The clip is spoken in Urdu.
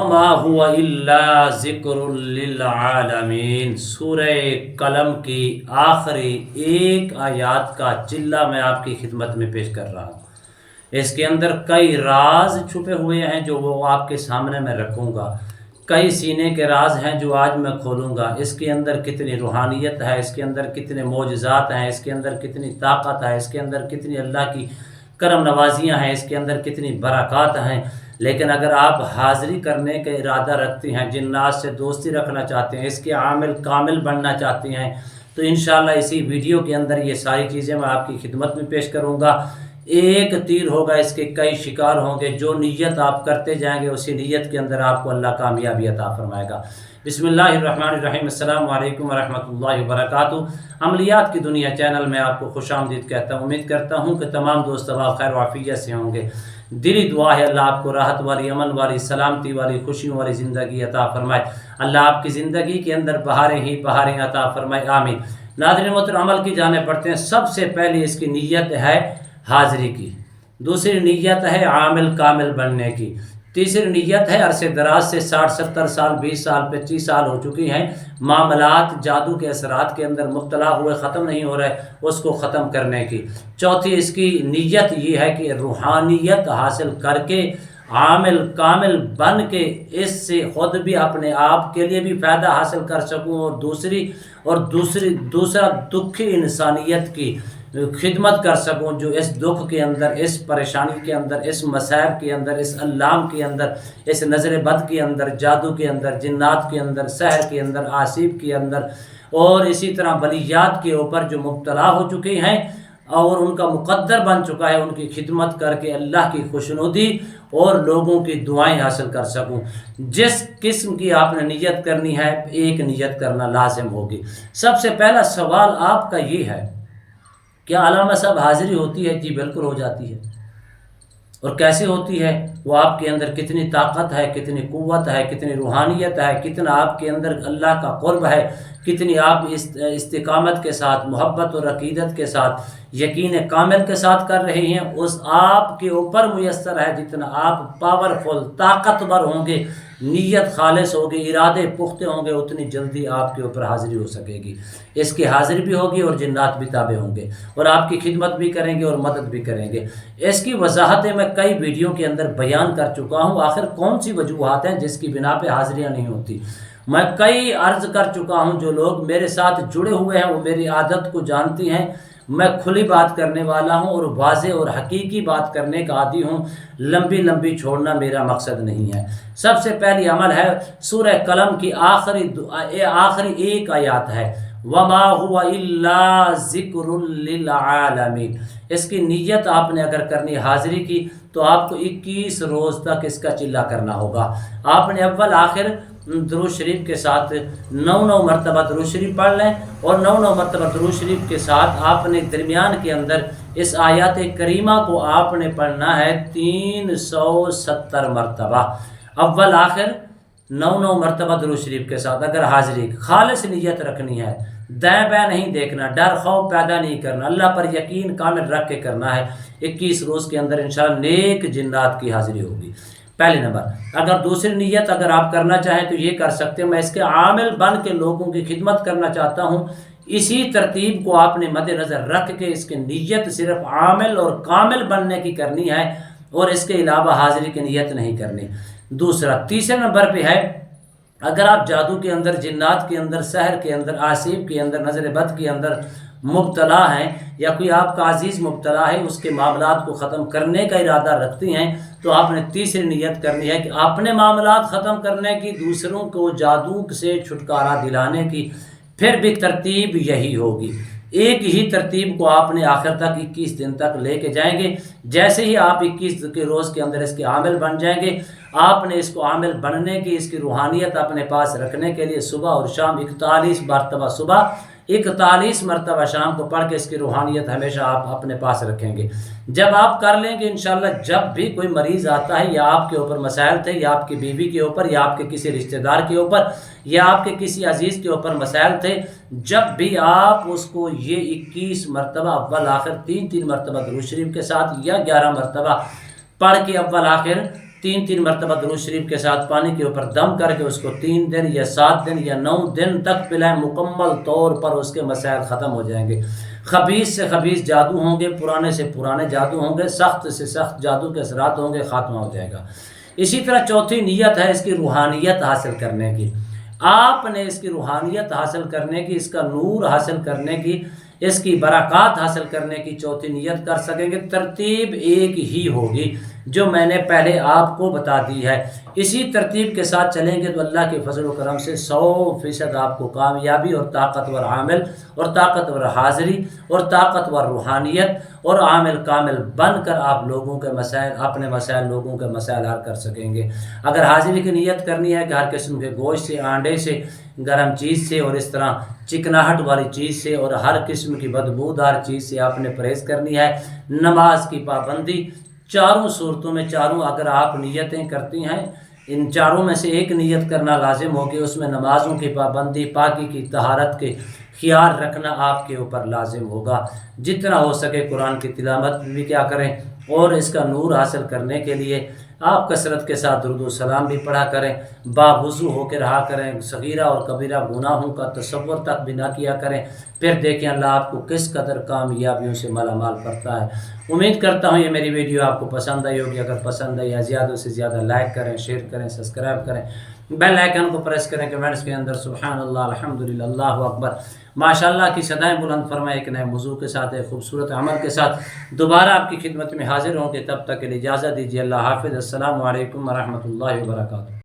وما ہوا الا ذکر للعالمین۔ سورہ قلم کی آخری ایک آیات کا چلہ میں آپ کی خدمت میں پیش کر رہا ہوں۔ اس کے اندر کئی راز چھپے ہوئے ہیں جو وہ آپ کے سامنے میں رکھوں گا، کئی سینے کے راز ہیں جو آج میں کھولوں گا۔ اس کے اندر کتنی روحانیت ہے، اس کے اندر کتنے معجزات ہیں، اس کے اندر کتنی طاقت ہے، اس کے اندر کتنی اللہ کی کرم نوازیاں ہیں، اس کے اندر کتنی برکات ہیں۔ لیکن اگر آپ حاضری کرنے کا ارادہ رکھتے ہیں، جنات سے دوستی رکھنا چاہتے ہیں، اس کے عامل کامل بننا چاہتے ہیں، تو انشاءاللہ اسی ویڈیو کے اندر یہ ساری چیزیں میں آپ کی خدمت میں پیش کروں گا۔ ایک تیر ہوگا، اس کے کئی شکار ہوں گے۔ جو نیت آپ کرتے جائیں گے اسی نیت کے اندر آپ کو اللہ کامیابی عطا فرمائے گا۔ بسم اللہ الرحمن الرحیم۔ السلام علیکم ورحمۃ اللہ وبرکاتہ۔ عملیات کی دنیا چینل میں آپ کو خوش آمدید کہتا ہوں۔ امید کرتا ہوں کہ تمام دوست احباب خیر و عافیت سے ہوں گے۔ دلی دعا ہے اللہ آپ کو راحت والی، امن والی، سلامتی والی، خوشیوں والی زندگی عطا فرمائے۔ اللہ آپ کی زندگی کے اندر بہاریں ہی بہاریں عطا فرمائے، آمین۔ ناظرین محترم، عمل کی جانب بڑھتے ہیں۔ سب سے پہلے اس کی نیت ہے حاضری کی، دوسری نیت ہے عامل کامل بننے کی، تیسری نیت ہے عرصے دراز سے 60 70 سال 20 سال 25 سال ہو چکی ہیں، معاملات جادو کے اثرات کے اندر مبتلا ہوئے ختم نہیں ہو رہے، اس کو ختم کرنے کی۔ چوتھی اس کی نیت یہ ہے کہ روحانیت حاصل کر کے عامل کامل بن کے اس سے خود بھی اپنے آپ کے لیے بھی فائدہ حاصل کر سکوں، اور دوسرا دکھی انسانیت کی خدمت کر سکوں، جو اس دکھ کے اندر، اس پریشانی کے اندر، اس مصائب کے اندر، اس الام کے اندر، اس نظر بد کے اندر، جادو کے اندر، جنات کے اندر، سحر کے اندر، آسیب کے اندر، اور اسی طرح بلیات کے اوپر جو مبتلا ہو چکے ہیں اور ان کا مقدر بن چکا ہے، ان کی خدمت کر کے اللہ کی خوشنودی اور لوگوں کی دعائیں حاصل کر سکوں۔ جس قسم کی آپ نے نیت کرنی ہے، ایک نیت کرنا لازم ہوگی۔ سب سے پہلا سوال آپ کا یہ ہے، کیا علامہ صاحب حاضری ہوتی ہے؟ جی بالکل ہو جاتی ہے۔ اور کیسے ہوتی ہے؟ وہ آپ کے اندر کتنی طاقت ہے، کتنی قوت ہے، کتنی روحانیت ہے، کتنا آپ کے اندر اللہ کا قرب ہے، کتنی آپ استقامت کے ساتھ، محبت اور عقیدت کے ساتھ، یقین کامل کے ساتھ کر رہے ہیں، اس آپ کے اوپر میسر ہے۔ جتنا آپ پاورفل، طاقتور ہوں گے، نیت خالص ہوگی، ارادے پختہ ہوں گے، اتنی جلدی آپ کے اوپر حاضری ہو سکے گی۔ اس کی حاضری بھی ہوگی اور جنات بھی تابع ہوں گے، اور آپ کی خدمت بھی کریں گے اور مدد بھی کریں گے۔ اس کی وضاحتیں میں کئی ویڈیو کے اندر بیان کر چکا ہوں۔ آخر کون سی وجوہات ہیں جس کی بنا پہ حاضریاں نہیں ہوتی؟ میں کئی عرض کر چکا ہوں۔ جو لوگ میرے ساتھ جڑے ہوئے ہیں وہ میری عادت کو جانتی ہیں۔ میں کھلی بات کرنے والا ہوں اور واضح اور حقیقی بات کرنے کا عادی ہوں۔ لمبی چھوڑنا میرا مقصد نہیں ہے۔ سب سے پہلی عمل ہے سورہ قلم کی آخری ایک آیات ہے، وما هو الا ذکر للعالمین۔ اس کی نیت آپ نے اگر کرنی حاضری کی تو آپ کو 21 روز تک اس کا چلہ کرنا ہوگا۔ آپ نے اول آخر درود شریف کے ساتھ 9 مرتبہ درود شریف پڑھ لیں، اور 9 مرتبہ درود شریف کے ساتھ آپ نے درمیان کے اندر اس آیات کریمہ کو آپ نے پڑھنا ہے 370 مرتبہ۔ اول آخر 9 مرتبہ درود شریف کے ساتھ اگر حاضری خالص نیت رکھنی ہے، دائیں بائیں نہیں دیکھنا، ڈر خوف پیدا نہیں کرنا، اللہ پر یقین کامل رکھ کے کرنا ہے۔ 21 روز کے اندر انشاءاللہ نیک جنات کی حاضری ہوگی۔ پہلے نمبر۔ اگر دوسری نیت اگر آپ کرنا چاہیں تو یہ کر سکتے ہیں، میں اس کے عامل بن کے لوگوں کی خدمت کرنا چاہتا ہوں۔ اسی ترتیب کو آپ نے مد نظر رکھ کے اس کی نیت صرف عامل اور کامل بننے کی کرنی ہے، اور اس کے علاوہ حاضری کی نیت نہیں کرنی۔ تیسرے نمبر پہ ہے، اگر آپ جادو کے اندر، جنات کے اندر، سحر کے اندر، آسیب کے اندر، نظر بد کے اندر مبتلا ہیں، یا کوئی آپ کا عزیز مبتلا ہے، اس کے معاملات کو ختم کرنے کا ارادہ رکھتے ہیں، تو آپ نے تیسری نیت کرنی ہے کہ اپنے معاملات ختم کرنے کی، دوسروں کو جادو سے چھٹکارا دلانے کی۔ پھر بھی ترتیب یہی ہوگی، ایک ہی ترتیب کو آپ نے آخر تک 21 دن تک لے کے جائیں گے۔ جیسے ہی آپ 21 کے روز کے اندر اس کے عامل بن جائیں گے، آپ نے اس کو عامل بننے کی، اس کی روحانیت اپنے پاس رکھنے کے لیے صبح اور شام 41 مرتبہ صبح، 41 مرتبہ شام کو پڑھ کے اس کی روحانیت ہمیشہ آپ اپنے پاس رکھیں گے۔ جب آپ کر لیں گے انشاءاللہ، جب بھی کوئی مریض آتا ہے، یا آپ کے اوپر مسائل تھے، یا آپ کی بیوی کے اوپر، یا آپ کے کسی رشتہ دار کے اوپر، یا آپ کے کسی عزیز کے اوپر مسائل تھے، جب بھی آپ اس کو یہ 21 مرتبہ اول آخر 3 مرتبہ درود شریف کے ساتھ، یا 11 مرتبہ پڑھ کے اول آخر تین تین مرتبہ درود شریف کے ساتھ پانی کے اوپر دم کر کے اس کو 3 دن یا 7 دن یا 9 دن تک پلائیں، مکمل طور پر اس کے مسائل ختم ہو جائیں گے۔ خبیث سے خبیث جادو ہوں گے، پرانے سے پرانے جادو ہوں گے، سخت سے سخت جادو کے اثرات ہوں گے، خاتمہ ہو جائے گا۔ اسی طرح چوتھی نیت ہے اس کی روحانیت حاصل کرنے کی۔ آپ نے اس کی روحانیت حاصل کرنے کی، اس کا نور حاصل کرنے کی، اس کی برکات حاصل کرنے کی چوتھی نیت کر سکیں گے۔ ترتیب ایک ہی ہوگی جو میں نے پہلے آپ کو بتا دی ہے۔ اسی ترتیب کے ساتھ چلیں گے تو اللہ کے فضل و کرم سے 100% آپ کو کامیابی اور طاقتور عامل اور طاقتور حاضری اور طاقتور روحانیت اور عامل کامل بن کر آپ لوگوں کے مسائل، اپنے مسائل، لوگوں کے مسائل حل کر سکیں گے۔ اگر حاضری کی نیت کرنی ہے کہ ہر قسم کے گوشت سے، آنڈے سے، گرم چیز سے اور اس طرح چکناہٹ والی چیز سے اور ہر قسم کی بدبودار چیز سے آپ نے پرہیز کرنی ہے، نماز کی پابندی چاروں صورتوں میں، چاروں اگر آپ نیتیں کرتی ہیں، ان چاروں میں سے ایک نیت کرنا لازم ہوگی، اس میں نمازوں کی پابندی، پاکی کی، طہارت کے خیال رکھنا آپ کے اوپر لازم ہوگا۔ جتنا ہو سکے قرآن کی تلاوت بھی کیا کریں، اور اس کا نور حاصل کرنے کے لیے آپ کثرت کے ساتھ درود و سلام بھی پڑھا کریں، باوضو ہو کے رہا کریں، صغیرہ اور کبیرہ گناہوں کا تصور تک بھی نہ کیا کریں، پھر دیکھیں اللہ آپ کو کس قدر کامیابیوں سے مالا مال کرتا ہے۔ امید کرتا ہوں یہ میری ویڈیو آپ کو پسند آئی ہوگی۔ اگر پسند آئی ہے زیادہ سے زیادہ لائک کریں، شیئر کریں، سبسکرائب کریں، بیل آئیکن کو پریس کریں، کمنٹس کے اندر سبحان اللہ، الحمدللہ، اللہ اکبر، ماشاءاللہ کی صدائیں بلند فرمائے۔ ایک نئے موضوع کے ساتھ، ایک خوبصورت عمل کے ساتھ دوبارہ آپ کی خدمت میں حاضر ہوں گے۔ تب تک کے لیے اجازت دیجیے۔ اللہ حافظ۔ السلام علیکم ورحمۃ اللہ وبرکاتہ۔